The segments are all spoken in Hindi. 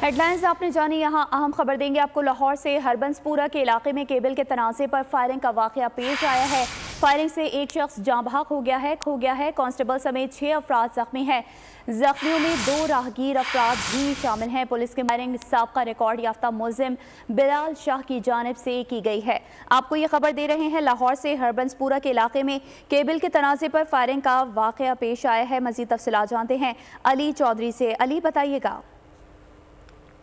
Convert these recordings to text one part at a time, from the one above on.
हेडलाइंस आपने जानी। यहाँ अहम खबर देंगे आपको। लाहौर से हरबंसपुरा के इलाके में केबल के तनाज़े पर फायरिंग का वाक़या पेश आया है। फायरिंग से एक शख्स जाँ बहक खो गया है। कांस्टेबल समेत 6 अफराद जख्मी हैं। जख्मियों में 2 राहगीर अफराद भी शामिल हैं। पुलिस की फायरिंग साबका रिकॉर्ड याफ्ता मुलजिम बिलाल शाह की जानिब से की गई है। आपको ये खबर दे रहे हैं लाहौर से हरबंसपुरा के इलाके में केबल के तनाज़े पर फायरिंग का वाक़या पेश आया है। मज़ीद तफसीलात जानते हैं अली चौधरी से। अली बताइएगा।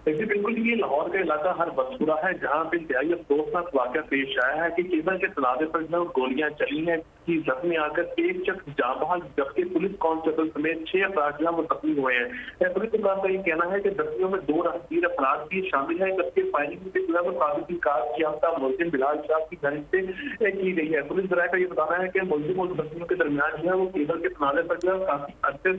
देखिए, बिल्कुल ये लाहौर का इलाका हरबंसपुरा है, जहाँ पे इंतहाई अफसोसनाक वाक़या पेश आया है कि केबल के तनाज़े पर जो गोलियां चली हैं कि जख्मी आकर एक शख्स जाँ बहक, जबकि पुलिस कांस्टेबल समेत 6 अफराद जो है जख्मी हुए हैं। पुलिस विभाग का ये कहना है कि जख्मियों में 2 राहगीर अफराद भी शामिल है, जबकि फायरिंग में जो है साबिती कार याफ्ता मुलजिम बिलाल शाह की जानिब से की गई है। पुलिस जराये का ये बताना है कि मुलजिम और जख्मियों के दरमियान जो है वो केबल के तनाज़े पर जो है काफी अरसे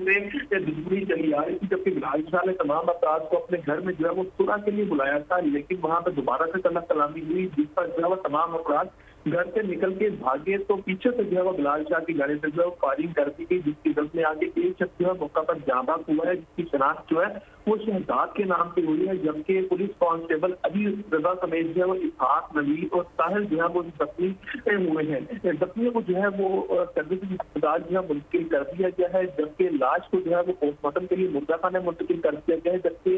से दुश्मनी चली आ रही थी, जबकि बिलाल शाह ने तमाम अफराद को अपने घर में जो है वो सुलह के लिए बुलाया था, लेकिन वहां पर दोबारा से तलब कलामी हुई, जिस पर जो है वो तमाम अफराद घर से निकल के भागे। तो पीछे से जो है वो बिलाल शाह की गाड़ी से जो है फायरिंग कर दी गई, जिसकी जल्द में आगे एक शख्स जो है मौका पर जाँ बहक हुआ है, जिसकी शनाख्त जो है वो शहजाद के नाम से हुई है, जबकि पुलिस कांस्टेबल अली रजा समेत जो है वो इसहाक, नवीद और साहिल जो है वो जख्मी हुए हैं। जख्मियों को जो है वो सर्विस अस्पताल जो है मुंतकिल कर दिया गया है, जबकि लाश को जो है वो पोस्टमार्टम के लिए मुर्दा खाने मुंतकिल कर दिया गया है, जबकि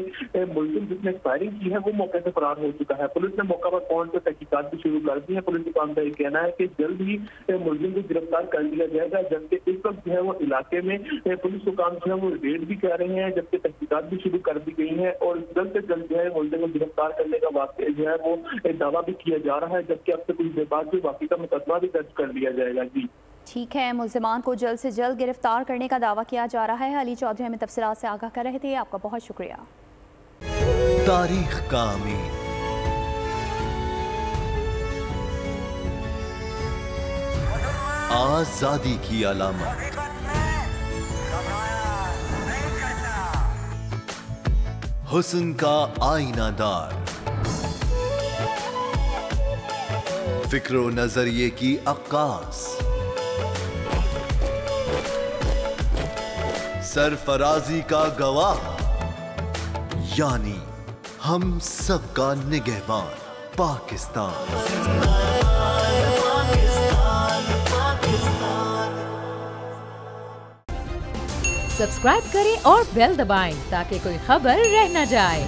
मुलजिम जिसने फायरिंग की है वो मौके से फरार हो चुका है। पुलिस ने मौका पर पहुंच कर तहकीकात भी शुरू कर दी है। पुलिस का ये कहना है कि जल्द ही मुलजिम को गिरफ्तार कर लिया जाएगा, जबकि इस वक्त जो है वो इलाके में पुलिस हुकाम जो है वो रेड भी कर रहे हैं, जबकि तहकीकात भी शुरू कर दी गई है और जल्द से जल्द जो है मुलजिम को गिरफ्तार करने का वाक़या जो है वो दावा भी किया जा रहा है, जबकि अब से कुछ देर बाद जो वाक़ई का मुकदमा भी दर्ज कर लिया जाएगा। जी ठीक है, मुलजिमान को जल्द से जल्द गिरफ्तार करने का दावा किया जा रहा है। अली चौधरी हमें तफसीलात से आगाह कर रहे थे, आपका बहुत शुक्रिया। तारीख का अमीर आजादी की अलामत, हुस्न का आईनादार, फिक्रो नजरिए की अक्कास, सरफराजी का गवाह, यानी हम सबका निगहबान पाकिस्तान। सब्सक्राइब करें और बेल दबाएं ताकि कोई खबर रह न जाए।